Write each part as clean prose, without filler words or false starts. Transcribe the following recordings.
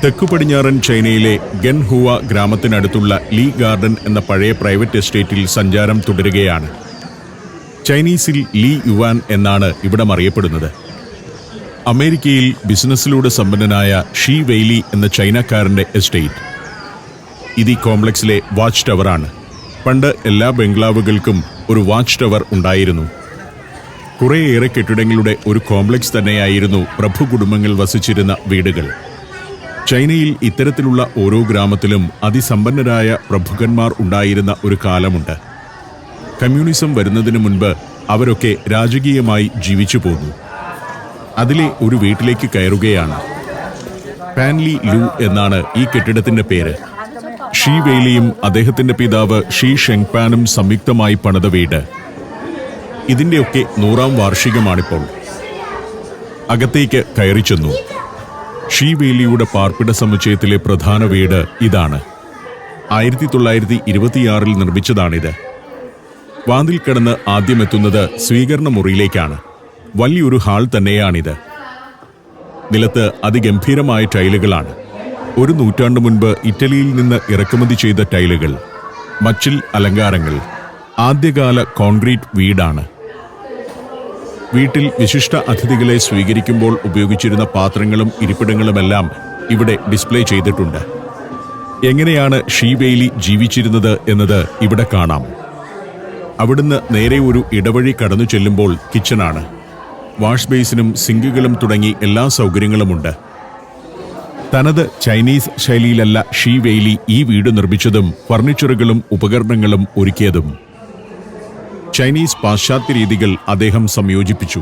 തെക്കു പടിഞ്ഞാറൻ ചൈനയിലെ ഗൻഹുവ ഗ്രാമത്തിനടുത്തുള്ള ലീ ഗാർഡൻ എന്ന പഴയ പ്രൈവറ്റ് എസ്റ്റേറ്റിൽ സഞ്ചാരം തുടരുകയാണ്. ചൈനീസിൽ ലീ യുവാൻ എന്നാണ് ഇവിടം അറിയപ്പെടുന്നത്. അമേരിക്കയിൽ ബിസിനസ്സിലൂടെ സമ്പന്നനായ ഷീ വെയ്ലി എന്ന ചൈനക്കാരൻ്റെ എസ്റ്റേറ്റ്. ഇത് ഈ കോംപ്ലക്സിലെ വാച്ച് ടവറാണ്. പണ്ട് എല്ലാ ബംഗ്ലാവുകൾക്കും ഒരു വാച്ച് ടവർ ഉണ്ടായിരുന്നു. കുറേയേറെ കെട്ടിടങ്ങളുടെ ഒരു കോംപ്ലക്സ് തന്നെയായിരുന്നു പ്രഭു കുടുംബങ്ങൾ വസിച്ചിരുന്ന വീടുകൾ. ചൈനയിൽ ഇത്തരത്തിലുള്ള ഓരോ ഗ്രാമത്തിലും അതിസമ്പന്നരായ പ്രഭുക്കന്മാർ ഉണ്ടായിരുന്ന ഒരു കാലമുണ്ട്. കമ്മ്യൂണിസം വരുന്നതിന് മുൻപ് അവരൊക്കെ രാജകീയമായി ജീവിച്ചു പോന്നു. അതിലെ ഒരു വീട്ടിലേക്ക് കയറുകയാണ്. പാൻലി ലു എന്നാണ് ഈ കെട്ടിടത്തിന്റെ പേര്. ഷീ വെയ്ലിയും അദ്ദേഹത്തിന്റെ പിതാവ് ഷീ ഷെങ്പാനും സംയുക്തമായി പണിത വീട്. ഇതിന്റെയൊക്കെ 100ാം വാർഷികമാണിപ്പോൾ. അകത്തേക്ക് കയറി ചെന്നു. ഷീ വെയ്ലിയുടെ പാർപ്പിട സമുച്ചയത്തിലെ പ്രധാന വീട് ഇതാണ്. 1926 നിർമ്മിച്ചതാണിത്. വാതിൽ കടന്ന് ആദ്യമെത്തുന്നത് സ്വീകരണ മുറിയിലേക്കാണ്. വലിയൊരു ഹാൾ തന്നെയാണിത്. നിലത്ത് അതിഗംഭീരമായ ടൈലുകളാണ്. 1 നൂറ്റാണ്ട് മുൻപ് ഇറ്റലിയിൽ നിന്ന് ഇറക്കുമതി ചെയ്ത ടൈലുകൾ. മച്ചിൽ അലങ്കാരങ്ങൾ. ആദ്യകാല കോൺക്രീറ്റ് വീടാണ്. വീട്ടിൽ വിശിഷ്ട അതിഥികളെ സ്വീകരിക്കുമ്പോൾ ഉപയോഗിച്ചിരുന്ന പാത്രങ്ങളും ഇരിപ്പിടങ്ങളുമെല്ലാം ഇവിടെ ഡിസ്പ്ലേ ചെയ്തിട്ടുണ്ട്. എങ്ങനെയാണ് ഷീ വെയ്ലി ജീവിച്ചിരുന്നത് എന്നത് ഇവിടെ കാണാം. അവിടുന്ന് നേരെ ഒരു ഇടവഴി കടന്നു ചെല്ലുമ്പോൾ കിച്ചണാണ്. വാഷ് ബേസിനും സിങ്കുകളും തുടങ്ങി എല്ലാ സൗകര്യങ്ങളുമുണ്ട്. തനത് ചൈനീസ് ശൈലിയിലല്ല ഷീ വെയ്ലി ഈ വീട് നിർമ്മിച്ചതും ഫർണിച്ചറുകളും ഉപകരണങ്ങളും ഒരുക്കിയതും. ചൈനീസ് പാശ്ചാത്യ രീതികൾ അദ്ദേഹം സംയോജിപ്പിച്ചു.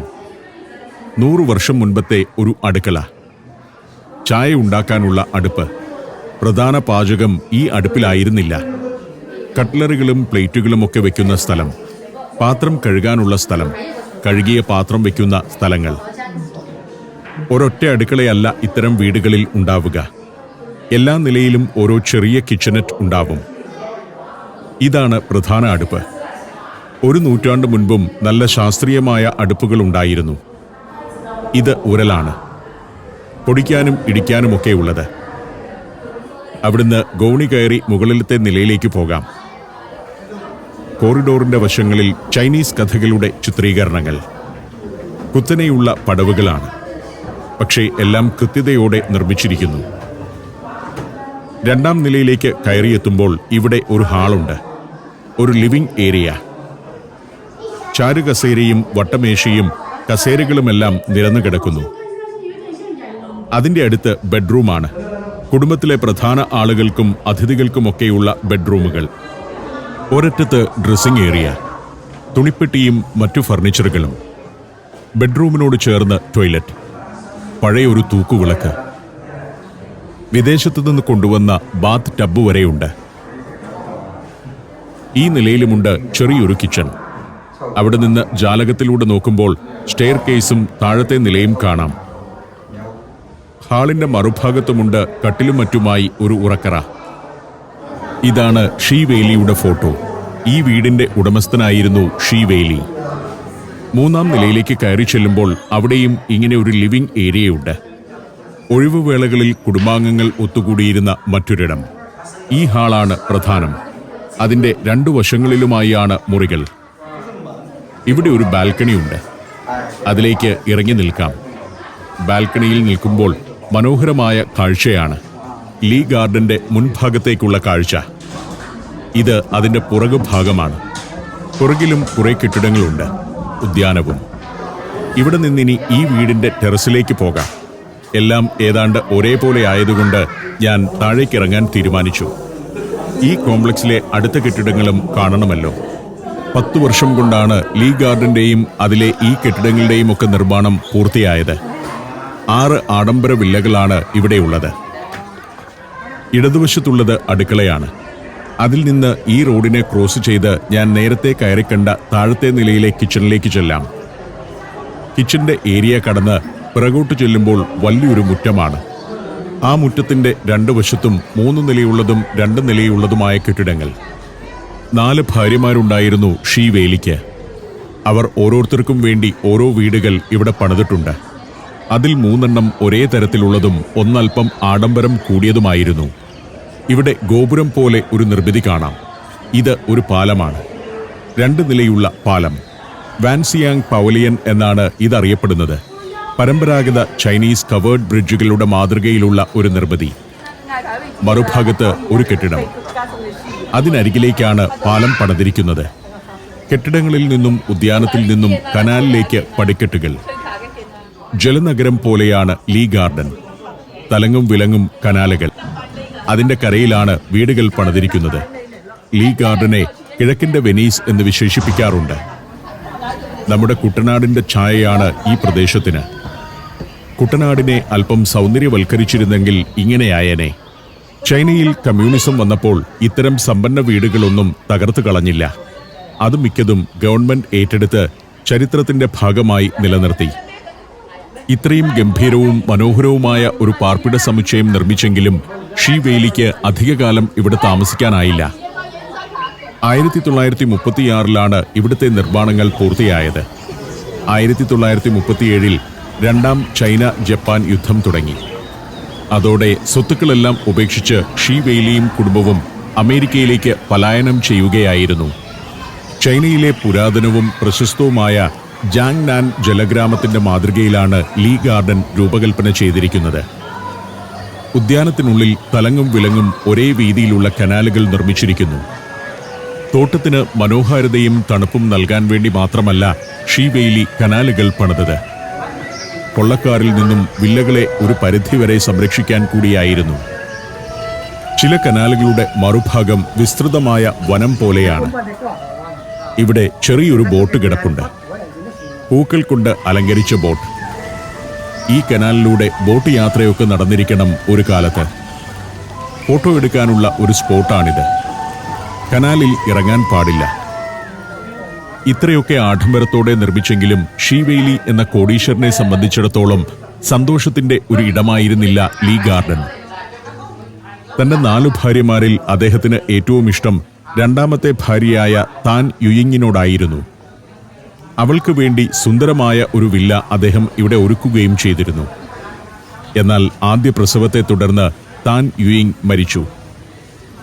100 വർഷം മുൻപത്തെ ഒരു അടുക്കള, ചായ ഉണ്ടാക്കാനുള്ള അടുപ്പ്. പ്രധാന പാചകം ഈ അടുപ്പിലായിരുന്നില്ല. കട്ട്ലറികളും പ്ലേറ്റുകളുമൊക്കെ വെക്കുന്ന സ്ഥലം, പാത്രം കഴുകാനുള്ള സ്ഥലം, കഴുകിയ പാത്രം വെക്കുന്ന സ്ഥലങ്ങൾ. ഒരൊറ്റ അടുക്കളയല്ല ഇത്തരം വീടുകളിൽ ഉണ്ടാവുക. എല്ലാ നിലയിലും ഓരോ ചെറിയ കിച്ചണറ്റ് ഉണ്ടാവും. ഇതാണ് പ്രധാന അടുപ്പ്. 1 നൂറ്റാണ്ട് മുൻപും നല്ല ശാസ്ത്രീയമായ അടുപ്പുകൾ ഉണ്ടായിരുന്നു. ഇത് ഉരലാണ്, പൊടിക്കാനും ഇടിക്കാനുമൊക്കെ ഉള്ളത്. അവിടുന്ന് ഗോണി കയറി മുകളിലത്തെ നിലയിലേക്ക് പോകാം. കോറിഡോറിന്റെ വശങ്ങളിൽ ചൈനീസ് കഥകളുടെ ചിത്രീകരണങ്ങൾ. കുത്തനെയുള്ള പടവുകളാണ്, പക്ഷേ എല്ലാം കൃത്യതയോടെ നിർമ്മിച്ചിരിക്കുന്നു. 2ാം നിലയിലേക്ക് കയറിയെത്തുമ്പോൾ ഇവിടെ ഒരു ഹാളുണ്ട്, ഒരു ലിവിംഗ് ഏരിയ. ചാരുകസേരയും വട്ടമേശയും കസേരകളുമെല്ലാം നിരന്നു കിടക്കുന്നു. അതിൻ്റെ അടുത്ത് ബെഡ്റൂമാണ്. കുടുംബത്തിലെ പ്രധാന ആളുകൾക്കും അതിഥികൾക്കുമൊക്കെയുള്ള ബെഡ്റൂമുകൾ. ഒരറ്റത്ത് ഡ്രസ്സിംഗ് ഏരിയ, തുണിപ്പെട്ടിയും മറ്റു ഫർണിച്ചറുകളും. ബെഡ്റൂമിനോട് ചേർന്ന് ടോയ്ലറ്റ്, പഴയൊരു തൂക്കുവിളക്ക്. വിദേശത്തു നിന്ന് കൊണ്ടുവന്ന ബാത്ത് ടബ് വരെയുണ്ട്. ഈ നിലയിലുമുണ്ട് ചെറിയൊരു കിച്ചൺ. അവിടെ നിന്ന് ജാലകത്തിലൂടെ നോക്കുമ്പോൾ സ്റ്റെയർ കേസും താഴത്തെ നിലയും കാണാം. ഹാളിന്റെ മറുഭാഗത്തുമുണ്ട് കട്ടിലും മറ്റുമായി ഒരു ഉറക്കറ. ഇതാണ് ഷീ വെയ്ലിയുടെ ഫോട്ടോ. ഈ വീടിന്റെ ഉടമസ്ഥനായിരുന്നു ഷീ വെയ്ലി. 3ാം നിലയിലേക്ക് കയറി ചെല്ലുമ്പോൾ അവിടെയും ഇങ്ങനെ ഒരു ലിവിംഗ് ഏരിയയുണ്ട്. ഒഴിവുവേളകളിൽ കുടുംബാംഗങ്ങൾ ഒത്തുകൂടിയിരുന്ന മറ്റൊരിടം. ഈ ഹാളാണ് പ്രധാനം. അതിന്റെ 2 വശങ്ങളിലുമായാണ് മുറികൾ. ഇവിടെ ഒരു ബാൽക്കണിയുണ്ട്. അതിലേക്ക് ഇറങ്ങി നിൽക്കാം. ബാൽക്കണിയിൽ നിൽക്കുമ്പോൾ മനോഹരമായ കാഴ്ചയാണ്. ലീ ഗാർഡന്റെ മുൻഭാഗത്തേക്കുള്ള കാഴ്ച. ഇത് അതിന്റെ പുറകുഭാഗമാണ്. പുറകിലും കുറെ കെട്ടിടങ്ങളുണ്ട്, ഉദ്യാനവും. ഇവിടെ നിന്നിനി ഈ വീടിന്റെ ടെറസിലേക്ക് പോകാം. എല്ലാം ഏതാണ്ട് ഒരേപോലെ ആയതുകൊണ്ട് ഞാൻ താഴേക്കിറങ്ങാൻ തീരുമാനിച്ചു. ഈ കോംപ്ലക്സിലെ അടുത്ത കെട്ടിടങ്ങളും കാണണമല്ലോ. 10 വർഷം കൊണ്ടാണ് ലീ ഗാർഡന്റെയും അതിലെ ഈ കെട്ടിടങ്ങളുടെയും ഒക്കെ നിർമ്മാണം പൂർത്തിയായത്. 6 ആഡംബര വില്ലകളാണ് ഇവിടെയുള്ളത്. ഇടതുവശത്തുള്ളത് അടുക്കളയാണ്. അതിൽ നിന്ന് ഈ റോഡിനെ ക്രോസ് ചെയ്ത് ഞാൻ നേരത്തെ കയറിക്കണ്ട താഴത്തെ നിലയിലെ കിച്ചണിലേക്ക് ചെല്ലാം. കിച്ചന്റെ ഏരിയ കടന്ന് പിറകോട്ട് ചെല്ലുമ്പോൾ വലിയൊരു മുറ്റമാണ്. ആ മുറ്റത്തിന്റെ 2 വശത്തും 3 നിലയുള്ളതും 2 നിലയുള്ളതുമായ കെട്ടിടങ്ങൾ. 4 ഭാര്യമാരുണ്ടായിരുന്നു ഷീ വെയ്ലിക്ക്. അവർ ഓരോരുത്തർക്കും വേണ്ടി ഓരോ വീടുകൾ ഇവിടെ പണിതിട്ടുണ്ട്. അതിൽ 3 ഒരേ തരത്തിലുള്ളതും ഒന്നൽപ്പം ആഡംബരം കൂടിയതുമായിരുന്നു. ഇവിടെ ഗോപുരം പോലെ ഒരു നിർമ്മിതി കാണാം. ഇത് ഒരു പാലമാണ്. 2 നിലയുള്ള പാലം. വാൻസിയാങ് പവലിയൻ എന്നാണ് ഇതറിയപ്പെടുന്നത്. പരമ്പരാഗത ചൈനീസ് കവേർഡ് ബ്രിഡ്ജുകളുടെ മാതൃകയിലുള്ള ഒരു നിർമ്മിതി. മറുഭാഗത്ത് ഒരു കെട്ടിടം. അതിനരികിലേക്കാണ് പാലം പണിതിരിക്കുന്നത്. കെട്ടിടങ്ങളിൽ നിന്നും ഉദ്യാനത്തിൽ നിന്നും കനാലിലേക്ക് പടിക്കെട്ടുകൾ. ജലനഗരം പോലെയാണ് ലീ ഗാർഡൻ. തലങ്ങും വിലങ്ങും കനാലുകൾ. അതിന്റെ കരയിലാണ് വീടുകൾ പണിതിരിക്കുന്നത്. ലീ ഗാർഡനെ കിഴക്കിന്റെ വെനീസ് എന്ന് വിശേഷിപ്പിക്കാറുണ്ട്. നമ്മുടെ കുട്ടനാടിന്റെ ഛായയാണ് ഈ പ്രദേശത്തിന്. കുട്ടനാടിനെ അല്പം സൗന്ദര്യവൽക്കരിച്ചിരുന്നെങ്കിൽ ഇങ്ങനെയായേനെ. ചൈനയിൽ കമ്മ്യൂണിസം വന്നപ്പോൾ ഇത്തരം സമ്പന്ന വീടുകളൊന്നും തകർത്തു കളഞ്ഞില്ല. അത് മിക്കതും ഗവൺമെന്റ് ഏറ്റെടുത്ത് ചരിത്രത്തിന്റെ ഭാഗമായി നിലനിർത്തി. ഇത്രയും ഗംഭീരവും മനോഹരവുമായ ഒരു പാർപ്പിട സമുച്ചയം നിർമ്മിച്ചെങ്കിലും ഷീ വെയിലിക്ക് അധികകാലം ഇവിടെ താമസിക്കാനായില്ല. 1936 ഇവിടുത്തെ നിർമ്മാണങ്ങൾ പൂർത്തിയായത്. 1937 രണ്ടാം ചൈന ജപ്പാൻ യുദ്ധം തുടങ്ങി. അതോടെ സ്വത്തുക്കളെല്ലാം ഉപേക്ഷിച്ച് ഷീ വെയിലിയും കുടുംബവും അമേരിക്കയിലേക്ക് പലായനം ചെയ്യുകയായിരുന്നു. ചൈനയിലെ പുരാതനവും പ്രശസ്തവുമായ ജാങ്നാൻ ജലഗ്രാമത്തിന്റെ മാതൃകയിലാണ് ലീ ഗാർഡൻ രൂപകൽപ്പന ചെയ്തിരിക്കുന്നത്. ഉദ്യാനത്തിനുള്ളിൽ തലങ്ങും വിലങ്ങും ഒരേ വീതിയിലുള്ള കനാലുകൾ നിർമ്മിച്ചിരിക്കുന്നു. തോട്ടത്തിന് മനോഹാരിതയും തണുപ്പും നൽകാൻ വേണ്ടി മാത്രമല്ല ഷീ വെയിലി കനാലുകൾ പണിതത്. കൊള്ളക്കാരിൽ നിന്നും വില്ലകളെ ഒരു പരിധിവരെ സംരക്ഷിക്കാൻ കൂടിയായിരുന്നു. ചില കനാലുകളുടെ മറുഭാഗം വിസ്തൃതമായ വനം പോലെയാണ്. ഇവിടെ ചെറിയൊരു ബോട്ട് കിടപ്പുണ്ട്. പൂക്കൾ കൊണ്ട് അലങ്കരിച്ച ബോട്ട്. ഈ കനാലിലൂടെ ബോട്ട് യാത്രയൊക്കെ നടന്നിരിക്കണം ഒരു കാലത്ത്. ഫോട്ടോ എടുക്കാനുള്ള ഒരു സ്പോട്ടാണിത്. കനാലിൽ ഇറങ്ങാൻ പാടില്ല. ഇത്രയൊക്കെ ആഡംബരത്തോടെ നിർമ്മിച്ചെങ്കിലും ഷീ വെയിലി എന്ന കോടീശ്വരനെ സംബന്ധിച്ചിടത്തോളം സന്തോഷത്തിന്റെ ഒരു ഇടമായിരുന്നില്ല ലീ ഗാർഡൻ. തന്റെ 4 ഭാര്യമാരിൽ അദ്ദേഹത്തിന് ഏറ്റവും ഇഷ്ടം രണ്ടാമത്തെ ഭാര്യയായ താൻ യുയിങ്ങിനോടായിരുന്നു. അവൾക്ക് വേണ്ടി സുന്ദരമായ ഒരു വില്ല അദ്ദേഹം ഇവിടെ ഒരുക്കുകയും ചെയ്തിരുന്നു. എന്നാൽ ആദ്യ പ്രസവത്തെ തുടർന്ന് താൻ യുയിങ് മരിച്ചു.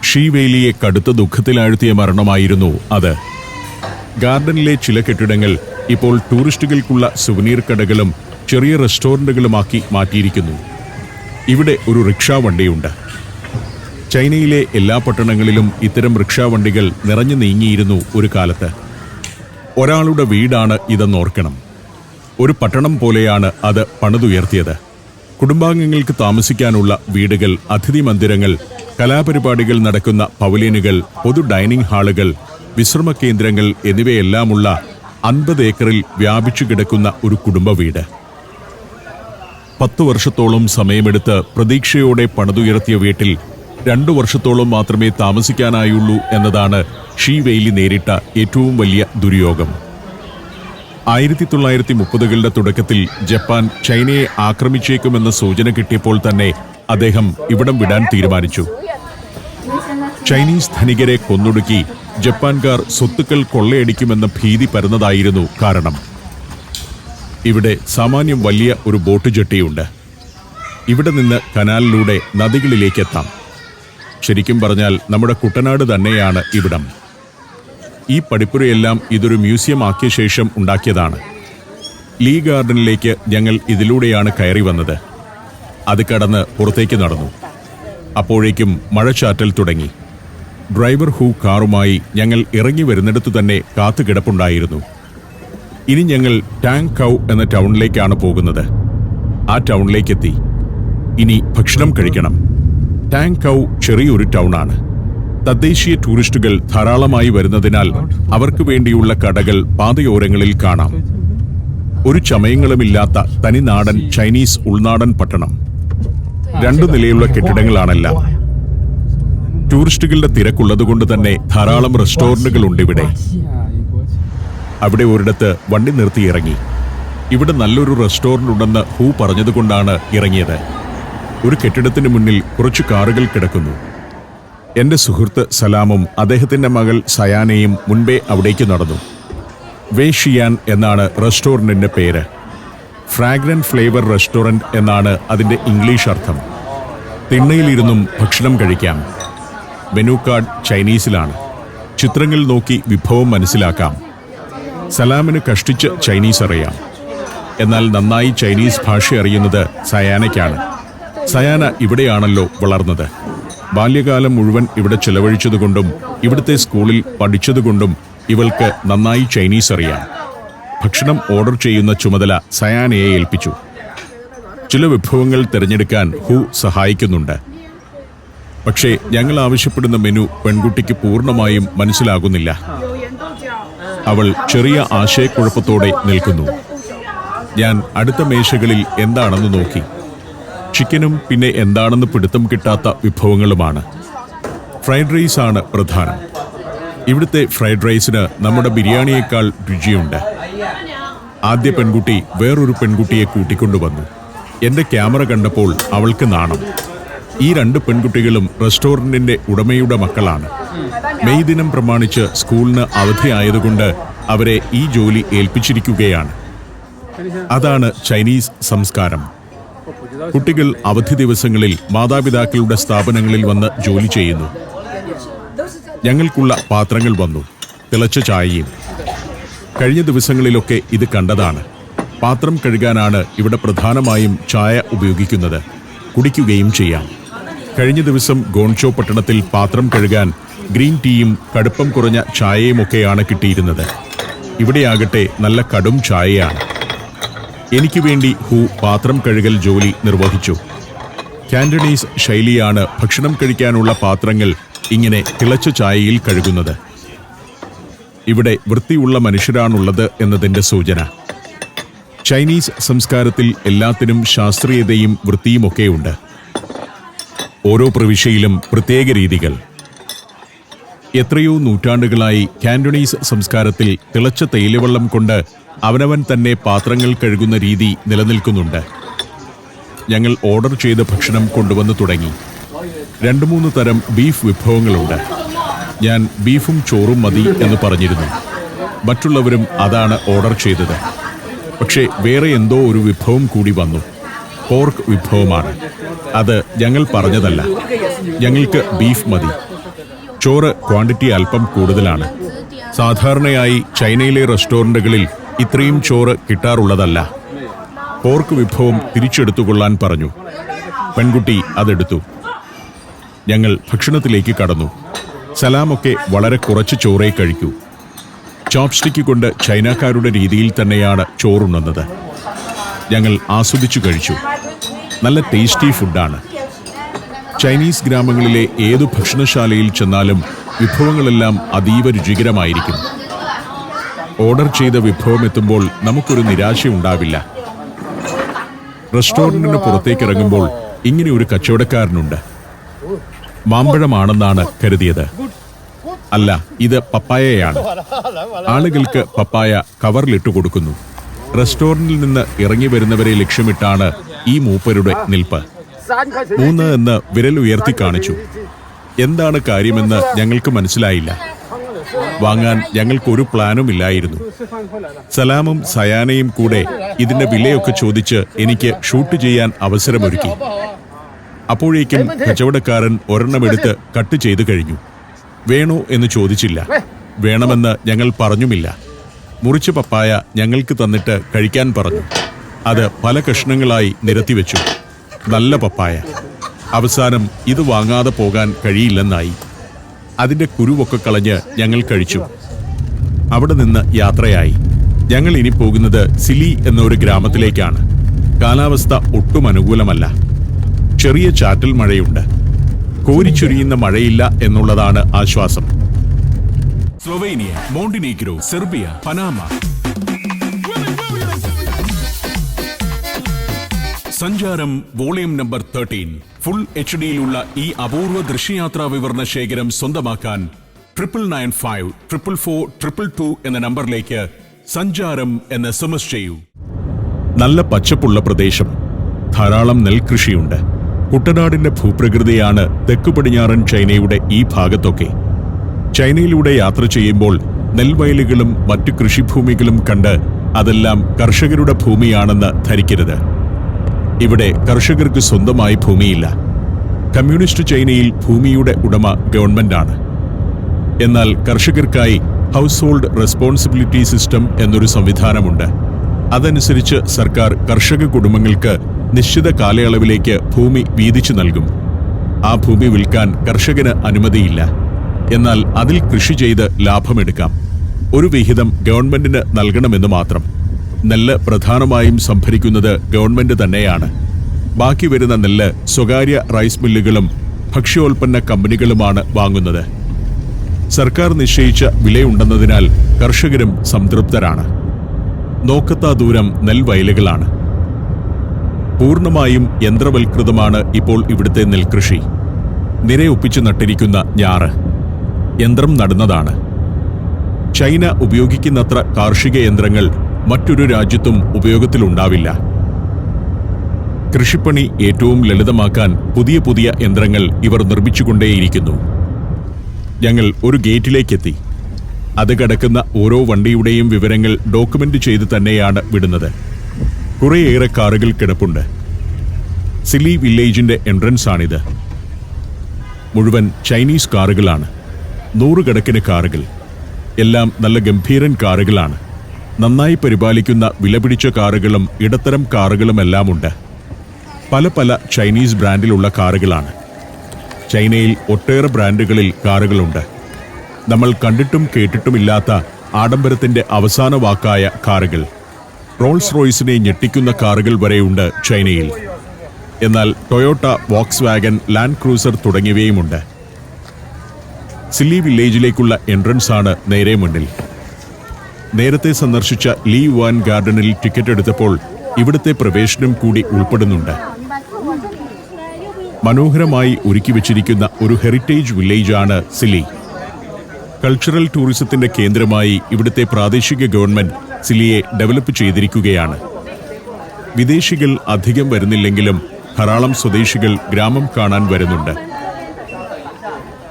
ഷീ വെയിലിയെ കടുത്ത ദുഃഖത്തിലാഴ്ത്തിയ മരണമായിരുന്നു അത്. ഗാർഡനിലെ ചില കെട്ടിടങ്ങൾ ഇപ്പോൾ ടൂറിസ്റ്റുകൾക്കുള്ള സുവനീർ കടകളും ചെറിയ റെസ്റ്റോറന്റുകളുമാക്കി മാറ്റിയിരിക്കുന്നു. ഇവിടെ ഒരു റിക്ഷാ വണ്ടിയുണ്ട്. ചൈനയിലെ എല്ലാ പട്ടണങ്ങളിലും ഇത്തരം റിക്ഷാ വണ്ടികൾ നിറഞ്ഞു നീങ്ങിയിരുന്നു ഒരു കാലത്ത്. ഒരാളുടെ വീടാണ് ഇതെന്നോർക്കണം. ഒരു പട്ടണം പോലെയാണ് അത് പണിതുയർത്തിയത്. കുടുംബാംഗങ്ങൾക്ക് താമസിക്കാനുള്ള വീടുകൾ, അതിഥി മന്ദിരങ്ങൾ, കലാപരിപാടികൾ നടക്കുന്ന പവലിയനുകൾ, പൊതു ഡൈനിങ് ഹാളുകൾ, വിശ്രമ കേന്ദ്രങ്ങൾ എന്നിവയെല്ലാമുള്ള 50 ഏക്കറിൽ വ്യാപിച്ചു കിടക്കുന്ന ഒരു കുടുംബ വീട്. 10 വർഷത്തോളം സമയമെടുത്ത് പ്രതീക്ഷയോടെ പണിതുയർത്തിയ വീട്ടിൽ 2 വർഷത്തോളം മാത്രമേ താമസിക്കാനായുള്ളൂ എന്നതാണ് ഷീ വെയിലി നേരിട്ട ഏറ്റവും വലിയ ദുര്യോഗം. 1930കളുടെ തുടക്കത്തിൽ ജപ്പാൻ ചൈനയെ ആക്രമിച്ചേക്കുമെന്ന സൂചന കിട്ടിയപ്പോൾ തന്നെ അദ്ദേഹം ഇവിടം വിടാൻ തീരുമാനിച്ചു. ചൈനീസ് ധനികരെ കൊന്നൊടുക്കി ജപ്പാൻകാർ സ്വത്തുക്കൾ കൊള്ളയടിക്കുമെന്ന ഭീതി പരന്നതായിരുന്നു കാരണം. ഇവിടെ സാമാന്യം വലിയ ഒരു ബോട്ട് ജെട്ടിയുണ്ട്. ഇവിടെ നിന്ന് കനാലിലൂടെ നദികളിലേക്കെത്താം. ശരിക്കും പറഞ്ഞാൽ നമ്മുടെ കുട്ടനാട് തന്നെയാണ് ഇവിടം. ഈ പടിപ്പുരയെല്ലാം ഇതൊരു മ്യൂസിയം ആക്കിയ ശേഷം ഉണ്ടാക്കിയതാണ്. ലീ ഗാർഡനിലേക്ക് ഞങ്ങൾ ഇതിലൂടെയാണ് കയറി വന്നത്. അത് കടന്ന് പുറത്തേക്ക് നടന്നു. അപ്പോഴേക്കും മഴച്ചാറ്റൽ തുടങ്ങി. ഡ്രൈവർ ഹൂ കാറുമായി ഞങ്ങൾ ഇറങ്ങി വരുന്നിടത്തു തന്നെ കാത്തുകിടപ്പുണ്ടായിരുന്നു. ഇനി ഞങ്ങൾ ടാങ് കൗ എന്ന ടൗണിലേക്കാണ് പോകുന്നത്. ആ ടൗണിലേക്കെത്തി. ഇനി ഭക്ഷണം കഴിക്കണം. ടാങ് കൗ ചെറിയൊരു ടൗണാണ്. തദ്ദേശീയ ടൂറിസ്റ്റുകൾ ധാരാളമായി വരുന്നതിനാൽ അവർക്ക് വേണ്ടിയുള്ള കടകൾ പാതയോരങ്ങളിൽ കാണാം. ഒരു ചമയങ്ങളുമില്ലാത്ത തനിനാടൻ ചൈനീസ് ഉൾനാടൻ പട്ടണം. 2 നിലയുള്ള കെട്ടിടങ്ങളാണെല്ലാം. ടൂറിസ്റ്റുകളുടെ തിരക്കുള്ളതുകൊണ്ട് തന്നെ ധാരാളം റെസ്റ്റോറന്റുകളുണ്ട് ഇവിടെ. അവിടെ ഒരിടത്ത് വണ്ടി നിർത്തി ഇറങ്ങി. ഇവിടെ നല്ലൊരു റെസ്റ്റോറന്റ് ഉണ്ടെന്ന് ഹൂ പറഞ്ഞതുകൊണ്ടാണ് ഇറങ്ങിയത്. ഒരു കെട്ടിടത്തിന് മുന്നിൽ കുറച്ച് കാറുകൾ കിടക്കുന്നു. എന്റെ സുഹൃത്ത് സലാമും അദ്ദേഹത്തിന്റെ മകൾ സയാനയും മുൻപേ അവിടേക്ക് നടന്നു. വേ ഷിയാൻ എന്നാണ് റെസ്റ്റോറന്റിന്റെ പേര്. ഫ്രാഗ്രന്റ് ഫ്ലേവർ റെസ്റ്റോറന്റ് എന്നാണ് അതിൻ്റെ ഇംഗ്ലീഷ് അർത്ഥം. തിണ്ണയിലിരുന്നും ഭക്ഷണം കഴിക്കാം. മെനു കാർഡ് ചൈനീസിലാണ്. ചിത്രങ്ങൾ നോക്കി വിഭവം മനസ്സിലാക്കാം. സലാമിന് കഷ്ടിച്ച് ചൈനീസ് അറിയാം. എന്നാൽ നന്നായി ചൈനീസ് ഭാഷ അറിയുന്നത് സയാനയ്ക്കാണ്. സയാന ഇവിടെയാണല്ലോ വളർന്നത്. ബാല്യകാലം മുഴുവൻ ഇവിടെ ചെലവഴിച്ചതുകൊണ്ടും ഇവിടുത്തെ സ്കൂളിൽ പഠിച്ചതുകൊണ്ടും ഇവൾക്ക് നന്നായി ചൈനീസ് അറിയാം. ഭക്ഷണം ഓർഡർ ചെയ്യുന്ന ചുമതല സയാനയെ ഏൽപ്പിച്ചു. ചില വിഭവങ്ങൾ തിരഞ്ഞെടുക്കാൻ ഹു സഹായിക്കുന്നുണ്ട്. പക്ഷേ ഞങ്ങൾ ആവശ്യപ്പെടുന്ന മെനു പെൺകുട്ടിക്ക് പൂർണ്ണമായും മനസ്സിലാകുന്നില്ല. അവൾ ചെറിയ ആശയക്കുഴപ്പത്തോടെ നിൽക്കുന്നു. ഞാൻ അടുത്ത മേശകളിൽ എന്താണെന്ന് നോക്കി. ചിക്കനും പിന്നെ എന്താണെന്ന് പിടുത്തം കിട്ടാത്ത വിഭവങ്ങളുമാണ്. ഫ്രൈഡ് റൈസ് ആണ് പ്രധാനം. ഇവിടുത്തെ ഫ്രൈഡ് റൈസിന് നമ്മുടെ ബിരിയാണിയേക്കാൾ രുചിയുണ്ട്. ആദ്യ പെൺകുട്ടി വേറൊരു പെൺകുട്ടിയെ കൂട്ടിക്കൊണ്ടുവന്നു. എന്റെ ക്യാമറ കണ്ടപ്പോൾ അവൾക്ക് നാണം. ഈ 2 പെൺകുട്ടികളും റെസ്റ്റോറന്റിന്റെ ഉടമയുടെ മക്കളാണ്. മെയ് ദിനം പ്രമാണിച്ച് സ്കൂളിന് അവധിയായതുകൊണ്ട് അവരെ ഈ ജോലി ഏൽപ്പിച്ചിരിക്കുകയാണ്. അതാണ് ചൈനീസ് സംസ്കാരം. കുട്ടികൾ അവധി ദിവസങ്ങളിൽ മാതാപിതാക്കളുടെ സ്ഥാപനങ്ങളിൽ വന്ന് ജോലി ചെയ്യുന്നു. ഞങ്ങൾക്കുള്ള പാത്രങ്ങൾ വന്നു, തിളച്ച ചായയും. കഴിഞ്ഞ ദിവസങ്ങളിലൊക്കെ ഇത് കണ്ടതാണ്. പാത്രം കഴുകാനാണ് ഇവിടെ പ്രധാനമായും ചായ ഉപയോഗിക്കുന്നത്. കുടിക്കുകയും ചെയ്യാം. കഴിഞ്ഞ ദിവസം ഗോൺചോ പട്ടണത്തിൽ പാത്രം കഴുകാൻ ഗ്രീൻ ടീയും കടുപ്പം കുറഞ്ഞ ചായയുമൊക്കെയാണ് കിട്ടിയിരുന്നത്. ഇവിടെയാകട്ടെ നല്ല കടും ചായയാണ്. എനിക്ക് വേണ്ടി ഹു പാത്രം കഴുകൽ ജോലി നിർവഹിച്ചു. കാൻഡനീസ് ശൈലിയാണ് ഭക്ഷണം കഴിക്കാനുള്ള പാത്രങ്ങൾ ഇങ്ങനെ തിളച്ച ചായയിൽ കഴുകുന്നത്. ഇവിടെ വൃത്തിയുള്ള മനുഷ്യരാണുള്ളത് എന്നതിൻ്റെ സൂചന. ചൈനീസ് സംസ്കാരത്തിൽ എല്ലാത്തിനും ശാസ്ത്രീയതയും വൃത്തിയുമൊക്കെയുണ്ട്. ഓരോ പ്രവിശ്യയിലും പ്രത്യേക രീതികൾ. എത്രയോ നൂറ്റാണ്ടുകളായി കാൻഡനീസ് സംസ്കാരത്തിൽ തിളച്ച തേയിലവെള്ളം കൊണ്ട് അവനവൻ തന്നെ പാത്രങ്ങൾ കഴുകുന്ന രീതി നിലനിൽക്കുന്നുണ്ട്. ഞങ്ങൾ ഓർഡർ ചെയ്ത ഭക്ഷണം കൊണ്ടുവന്നു തുടങ്ങി. 2-3 തരം ബീഫ് വിഭവങ്ങളുണ്ട്. ഞാൻ ബീഫും ചോറും മതി എന്ന് പറഞ്ഞിരുന്നു. മറ്റുള്ളവരും അതാണ് ഓർഡർ ചെയ്തത്. പക്ഷേ വേറെ എന്തോ ഒരു വിഭവം കൂടി വന്നു. പോർക്ക് വിഭവമാണ്. അത് ഞങ്ങൾ പറഞ്ഞതല്ല. ഞങ്ങൾക്ക് ബീഫ് മതി. ചോറ് ക്വാണ്ടിറ്റി അല്പം കൂടുതലാണ്. സാധാരണയായി ചൈനയിലെ റെസ്റ്റോറന്റുകളിൽ ഇത്രയും ചോറ് കിട്ടാറുള്ളതല്ല. പോർക്ക് വിഭവം തിരിച്ചെടുത്തുകൊള്ളാൻ പറഞ്ഞു. പെൺകുട്ടി അതെടുത്തു. ഞങ്ങൾ ഭക്ഷണത്തിലേക്ക് കടന്നു. സലാമൊക്കെ വളരെ കുറച്ച് ചോറേ കഴിക്കൂ. ചോപ്സ്റ്റിക്ക് കൊണ്ട് ചൈനക്കാരുടെ രീതിയിൽ തന്നെയാണ് ചോറുണ്ണുന്നത്. ഞങ്ങൾ ആസ്വദിച്ചു കഴിച്ചു. നല്ല ടേസ്റ്റി ഫുഡാണ്. ചൈനീസ് ഗ്രാമങ്ങളിലെ ഏതു ഭക്ഷണശാലയിൽ ചെന്നാലും വിഭവങ്ങളെല്ലാം അതീവ രുചികരമായിരിക്കും. ഓർഡർ ചെയ്ത വിഭവം എത്തുമ്പോൾ നമുക്കൊരു നിരാശയുണ്ടാവില്ല. റെസ്റ്റോറന്റിന് പുറത്തേക്കിറങ്ങുമ്പോൾ ഇങ്ങനെ ഒരു കച്ചവടക്കാരനുണ്ട്. മാമ്പഴമാണെന്നാണ് കരുതിയത്. അല്ല, ഇത് പപ്പായയാണ്. ആളുകൾക്ക് പപ്പായ കവറിലിട്ട് കൊടുക്കുന്നു. റെസ്റ്റോറന്റിൽ നിന്ന് ഇറങ്ങി വരുന്നവരെ ലക്ഷ്യമിട്ടാണ് ഈ മൂപ്പരുടെ നിൽപ്പ്. 3 എന്ന് വിരൽ ഉയർത്തി കാണിച്ചു. എന്താണ് കാര്യമെന്ന് ഞങ്ങൾക്ക് മനസ്സിലായില്ല. വാങ്ങാൻ ഞങ്ങൾക്കൊരു പ്ലാനും ഇല്ലായിരുന്നു. സലാമും സയാനയും കൂടെ ഇതിന്റെ വിലയൊക്കെ ചോദിച്ച് എനിക്ക് ഷൂട്ട് ചെയ്യാൻ അവസരമൊരുക്കി. അപ്പോഴേക്കും കച്ചവടക്കാരൻ ഒരെണ്ണമെടുത്ത് കട്ട് ചെയ്തു കഴിഞ്ഞു. വേണോ എന്ന് ചോദിച്ചില്ല. വേണമെന്ന് ഞങ്ങൾ പറഞ്ഞുമില്ല. മുറിച്ച പപ്പായ ഞങ്ങൾക്ക് തന്നിട്ട് കഴിക്കാൻ പറഞ്ഞു. അത് പല കഷ്ണങ്ങളായി നിരത്തിവെച്ചു. നല്ല പപ്പായ. അവസാനം ഇത് വാങ്ങാതെ പോകാൻ കഴിയില്ലെന്നായി. അതിന്റെ കുരുവൊക്കെ കളഞ്ഞ് ഞങ്ങൾ കഴിച്ചു. അവിടെ നിന്ന് യാത്രയായി. ഞങ്ങൾ ഇനി പോകുന്നത് സിലി എന്നൊരു ഗ്രാമത്തിലേക്കാണ്. കാലാവസ്ഥ ഒട്ടും അനുകൂലമല്ല. ചെറിയ ചാറ്റൽ മഴയുണ്ട്. കോരിച്ചൊരിയുന്ന മഴയില്ല എന്നുള്ളതാണ് ആശ്വാസം. Slovenia, Montenegro, Serbia, Panama. സഞ്ചാരം വോളിയം നമ്പർ 13. ഫുൾ HD-യിലുള്ള ഈ അപൂർവ ദൃശ്യയാത്രാ വിവരണ ശേഖരം സ്വന്തമാക്കാൻ 9955442222 എന്ന നമ്പറിലേക്ക് സഞ്ചാരം എന്ന് SMS ചെയ്യൂ. നല്ല പച്ചപ്പുള്ള പ്രദേശം. ധാരാളം നെൽകൃഷിയുണ്ട്. കുട്ടനാടിന്റെ ഭൂപ്രകൃതിയാണ് തെക്കു പടിഞ്ഞാറൻ ചൈനയുടെ ഈ ഭാഗത്തൊക്കെ. ചൈനയിലൂടെ യാത്ര ചെയ്യുമ്പോൾ നെൽവയലുകളും മറ്റു കൃഷിഭൂമികളും കണ്ട് അതെല്ലാം കർഷകരുടെ ഭൂമിയാണെന്ന് ധരിക്കരുത്. ഇവിടെ കർഷകർക്ക് സ്വന്തമായി ഭൂമിയില്ല. കമ്മ്യൂണിസ്റ്റ് ചൈനയിൽ ഭൂമിയുടെ ഉടമ ഗവൺമെന്റാണ്. എന്നാൽ കർഷകർക്കായി ഹൗസ് ഹോൾഡ് റെസ്പോൺസിബിലിറ്റി സിസ്റ്റം എന്നൊരു സംവിധാനമുണ്ട്. അതനുസരിച്ച് സർക്കാർ കർഷക കുടുംബങ്ങൾക്ക് നിശ്ചിത കാലയളവിലേക്ക് ഭൂമി വീതിച്ചു നൽകും. ആ ഭൂമി വിൽക്കാൻ കർഷകന് അനുമതിയില്ല. എന്നാൽ അതിൽ കൃഷി ചെയ്ത് ലാഭമെടുക്കാം. ഒരു വിഹിതം ഗവൺമെന്റിന് നൽകണമെന്ന് മാത്രം. നെല്ല് പ്രധാനമായും സംഭരിക്കുന്നത് ഗവൺമെന്റ് തന്നെയാണ്. ബാക്കി വരുന്ന നെല്ല് സ്വകാര്യ റൈസ് മില്ലുകളും ഭക്ഷ്യോൽപ്പന്ന കമ്പനികളുമാണ് വാങ്ങുന്നത്. സർക്കാർ നിശ്ചയിച്ച വിലയുണ്ടെന്നതിനാൽ കർഷകരും സംതൃപ്തരാണ്. നോക്കത്താ ദൂരം നെൽവയലുകളാണ്. പൂർണ്ണമായും യന്ത്രവൽകൃതമാണ് ഇപ്പോൾ ഇവിടുത്തെ നെൽകൃഷി. നിരയൊപ്പിച്ച് നട്ടിരിക്കുന്ന ഞാറ് യന്ത്രം നടുന്നതാണ്. ചൈന ഉപയോഗിക്കുന്നത്ര കാർഷിക യന്ത്രങ്ങൾ മറ്റൊരു രാജ്യത്തും ഉപയോഗത്തിലുണ്ടാവില്ല. കൃഷിപ്പണി ഏറ്റവും ലളിതമാക്കാൻ പുതിയ പുതിയ യന്ത്രങ്ങൾ ഇവർ നിർമ്മിച്ചുകൊണ്ടേയിരിക്കുന്നു. ഞങ്ങൾ ഒരു ഗേറ്റിലേക്കെത്തി. അത് കടക്കുന്ന ഓരോ വണ്ടിയുടെയും വിവരങ്ങൾ ഡോക്യുമെന്റ് ചെയ്ത് തന്നെയാണ് വിടുന്നത്. കുറേയേറെ കാറുകൾ കിടപ്പുണ്ട്. സിലി വില്ലേജിന്റെ എൻട്രൻസ് ആണിത്. മുഴുവൻ ചൈനീസ് കാറുകളാണ്. 100 കണക്കിന് കാറുകൾ. എല്ലാം നല്ല ഗംഭീരൻ കാറുകളാണ്. നന്നായി പരിപാലിക്കുന്ന വിലപിടിച്ച കാറുകളും ഇടത്തരം കാറുകളുമെല്ലാമുണ്ട്. പല പല ചൈനീസ് ബ്രാൻഡിലുള്ള കാറുകളാണ്. ചൈനയിൽ ഒട്ടേറെ ബ്രാൻഡുകളിൽ കാറുകളുണ്ട്. നമ്മൾ കണ്ടിട്ടും കേട്ടിട്ടുമില്ലാത്ത ആഡംബരത്തിന്റെ അവസാന വാക്കായ കാറുകൾ. റോൾസ് റോയ്സിനെ ഞെട്ടിക്കുന്ന കാറുകൾ വരെയുണ്ട് ചൈനയിൽ. എന്നാൽ Toyota, Volkswagen, Land Cruiser തുടങ്ങിയവയുമുണ്ട്. സിലി വില്ലേജിലേക്കുള്ള എൻട്രൻസ് ആണ് നേരെ മുന്നിൽ. നേരത്തെ സന്ദർശിച്ച ലീ യുവാൻ ഗാർഡനിൽ ടിക്കറ്റ് എടുത്തപ്പോൾ ഇവിടുത്തെ പ്രവേശനം കൂടി ഉൾപ്പെടുന്നുണ്ട്. മനോഹരമായി ഒരുക്കി വച്ചിരിക്കുന്ന ഒരു ഹെറിറ്റേജ് വില്ലേജാണ് സിലി. കൾച്ചറൽ ടൂറിസത്തിന്റെ കേന്ദ്രമായി ഇവിടുത്തെ പ്രാദേശിക ഗവൺമെന്റ് സിലിയെ ഡെവലപ്പ് ചെയ്തിരിക്കുകയാണ്. വിദേശികൾ അധികം വരുന്നില്ലെങ്കിലും ധാരാളം സ്വദേശികൾ ഗ്രാമം കാണാൻ വരുന്നുണ്ട്.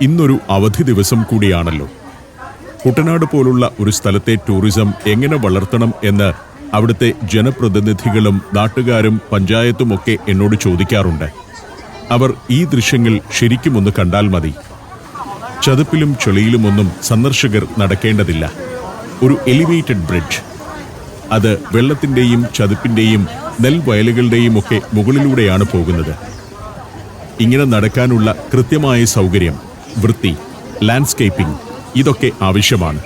ഇന്നൊരു അവധി ദിവസം കൂടിയാണല്ലോ. കുട്ടനാട് പോലുള്ള ഒരു സ്ഥലത്തെ ടൂറിസം എങ്ങനെ വളർത്തണം എന്ന് അവിടുത്തെ ജനപ്രതിനിധികളും നാട്ടുകാരും പഞ്ചായത്തുമൊക്കെ എന്നോട് ചോദിക്കാറുണ്ട്. അവർ ഈ ദൃശ്യങ്ങൾ ശരിക്കും ഒന്ന് കണ്ടാൽ മതി. ചതുപ്പിലും ചെളിയിലുമൊന്നും സന്ദർശകർ നടക്കേണ്ടതില്ല. ഒരു എലിവേറ്റഡ് ബ്രിഡ്ജ്. അത് വെള്ളത്തിൻ്റെയും ചതുപ്പിൻ്റെയും നെൽവയലുകളുടെയും ഒക്കെ മുകളിലൂടെയാണ് പോകുന്നത്. ഇങ്ങനെ നടക്കാനുള്ള കൃത്യമായ സൗകര്യം, വൃത്തി, ലാൻഡ്സ്കേപ്പിംഗ് ഇതൊക്കെ ആവശ്യമാണ്.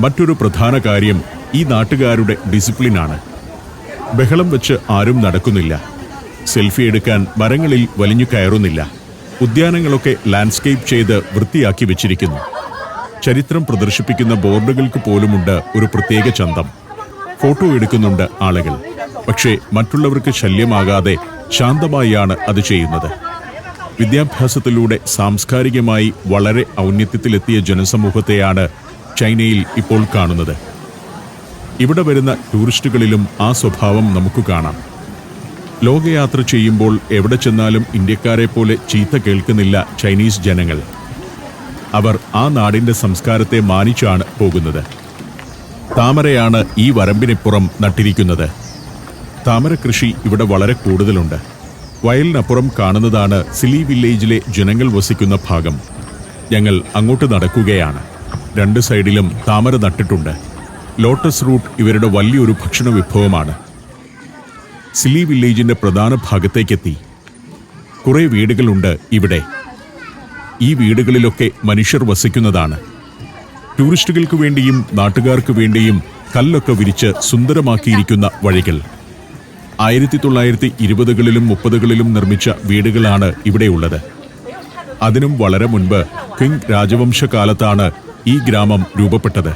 മറ്റൊരു പ്രധാന കാര്യം ഈ നാട്ടുകാരുടെ ഡിസിപ്ലിനാണ്. ബഹളം വെച്ച് ആരും നടക്കുന്നില്ല. സെൽഫി എടുക്കാൻ മരങ്ങളിൽ വലിഞ്ഞു കയറുന്നില്ല. ഉദ്യാനങ്ങളൊക്കെ ലാൻഡ്സ്കേപ്പ് ചെയ്ത് വൃത്തിയാക്കി വെച്ചിരിക്കുന്നു. ചരിത്രം പ്രദർശിപ്പിക്കുന്ന ബോർഡുകൾക്ക് പോലുമുണ്ട് ഒരു പ്രത്യേക ചന്തം. ഫോട്ടോ എടുക്കുന്നുണ്ട് ആളുകൾ. പക്ഷേ മറ്റുള്ളവർക്ക് ശല്യമാകാതെ ശാന്തമായാണ് അത് ചെയ്യുന്നത്. വിദ്യാഭ്യാസത്തിലൂടെ സാംസ്കാരികമായി വളരെ ഔന്നത്യത്തിലെത്തിയ ജനസമൂഹത്തെയാണ് ചൈനയിൽ ഇപ്പോൾ കാണുന്നത്. ഇവിടെ വരുന്ന ടൂറിസ്റ്റുകളിലും ആ സ്വഭാവം നമുക്ക് കാണാം. ലോകയാത്ര ചെയ്യുമ്പോൾ എവിടെ ചെന്നാലും ഇന്ത്യക്കാരെ പോലെ ചീത്ത കേൾക്കുന്നില്ല ചൈനീസ് ജനങ്ങൾ. അവർ ആ നാടിന്റെ സംസ്കാരത്തെ മാനിച്ചാണ് പോകുന്നത്. താമരയാണ് ഈ വരമ്പിനിപ്പുറം നട്ടിരിക്കുന്നത്. താമര കൃഷി ഇവിടെ വളരെ കൂടുതലുണ്ട്. വയലിനപ്പുറം കാണുന്നതാണ് സിലി വില്ലേജിലെ ജനങ്ങൾ വസിക്കുന്ന ഭാഗം. ഞങ്ങൾ അങ്ങോട്ട് നടക്കുകയാണ്. 2 സൈഡിലും താമര നട്ടിട്ടുണ്ട്. ലോട്ടസ് റൂട്ട് ഇവരുടെ വലിയൊരു ഭക്ഷണ വിഭവമാണ്. സിലി വില്ലേജിന്റെ പ്രധാന ഭാഗത്തേക്കെത്തി. കുറെ വീടുകളുണ്ട് ഇവിടെ. ഈ വീടുകളിലൊക്കെ മനുഷ്യർ വസിക്കുന്നതാണ്. ടൂറിസ്റ്റുകൾക്ക് വേണ്ടിയും നാട്ടുകാർക്ക് വേണ്ടിയും കല്ലൊക്കെ വിരിച്ച് സുന്ദരമാക്കിയിരിക്കുന്ന വഴികൾ. 1920കളിലും 30കളിലും നിർമ്മിച്ച വീടുകളാണ് ഇവിടെയുള്ളത്. അതിനും വളരെ മുൻപ് ക്വിങ് രാജവംശകാലത്താണ് ഈ ഗ്രാമം രൂപപ്പെട്ടത്.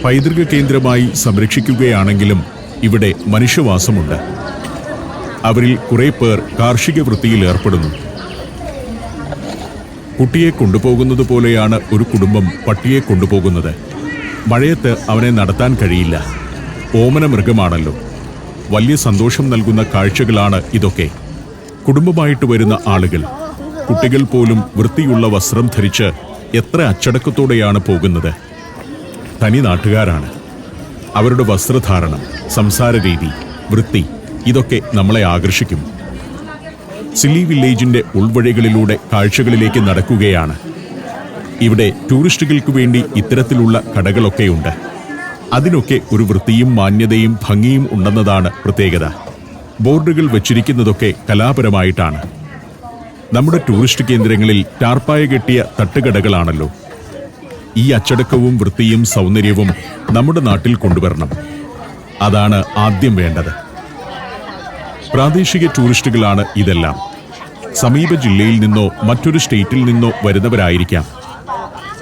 പൈതൃക കേന്ദ്രമായി സംരക്ഷിക്കുകയാണെങ്കിലും ഇവിടെ മനുഷ്യവാസമുണ്ട്. അവരിൽ കുറെ പേർ കാർഷിക വൃത്തിയിൽ ഏർപ്പെടുന്നു. കുട്ടിയെ കൊണ്ടുപോകുന്നത് പോലെയാണ് ഒരു കുടുംബം പട്ടിയെ കൊണ്ടുപോകുന്നത്. മഴയത്ത് അവനെ നടത്താൻ കഴിയില്ല. ഓമന മൃഗമാണല്ലോ. വലിയ സന്തോഷം നൽകുന്ന കാഴ്ചകളാണ് ഇതൊക്കെ. കുടുംബമായിട്ട് വരുന്ന ആളുകൾ, കുട്ടികൾ പോലും വൃത്തിയുള്ള വസ്ത്രം ധരിച്ച് എത്ര അച്ചടക്കത്തോടെയാണ് പോകുന്നത്. തനി നാട്ടുകാരാണ്. അവരുടെ വസ്ത്രധാരണം, സംസാരരീതി, വൃത്തി ഇതൊക്കെ നമ്മളെ ആകർഷിക്കും. സിലി വില്ലേജിന്റെ ഉൾവഴികളിലൂടെ കാഴ്ചകളിലേക്ക് നടക്കുകയാണ്. ഇവിടെ ടൂറിസ്റ്റുകൾക്ക് വേണ്ടി ഇത്തരത്തിലുള്ള കടകളൊക്കെയുണ്ട്. അതിനൊക്കെ ഒരു വൃത്തിയും മാന്യതയും ഭംഗിയും ഉണ്ടെന്നതാണ് പ്രത്യേകത. ബോർഡുകൾ വച്ചിരിക്കുന്നതൊക്കെ കലാപരമായിട്ടാണ്. നമ്മുടെ ടൂറിസ്റ്റ് കേന്ദ്രങ്ങളിൽ ടാർപ്പായ കെട്ടിയ തട്ടുകടകളാണല്ലോ. ഈ അച്ചടക്കവും വൃത്തിയും സൗന്ദര്യവും നമ്മുടെ നാട്ടിൽ കൊണ്ടുവരണം. അതാണ് ആദ്യം വേണ്ടത്. പ്രാദേശിക ടൂറിസ്റ്റുകളാണ് ഇതെല്ലാം. സമീപ ജില്ലയിൽ നിന്നോ മറ്റൊരു സ്റ്റേറ്റിൽ നിന്നോ വരുന്നവരായിരിക്കാം.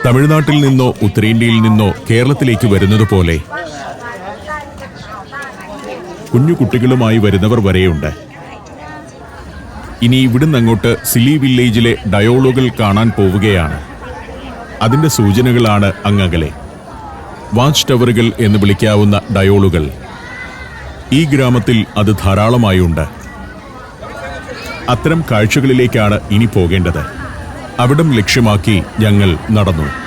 തമിഴ്നാട്ടിൽ നിന്നോ ഉത്തരേന്ത്യയിൽ നിന്നോ കേരളത്തിലേക്ക് വരുന്നത് പോലെ കുഞ്ഞു കുട്ടികളുമായി വരുന്നവർ വരെയുണ്ട്. ഇനി ഇവിടുന്ന് അങ്ങോട്ട് സിലി വില്ലേജിലെ ഡയോളുകൾ കാണാൻ പോവുകയാണ്. അതിന്റെ സൂചനകളാണ് അങ്ങകലെ. വാച്ച് ടവറുകൾ എന്ന് വിളിക്കാവുന്ന ഡയോളുകൾ. ഈ ഗ്രാമത്തിൽ അത് ധാരാളമായുണ്ട്. അത്തരം കാഴ്ചകളിലേക്കാണ് ഇനി പോകേണ്ടത്. അവിടം ലക്ഷ്യമാക്കി ഞങ്ങൾ നടന്നു.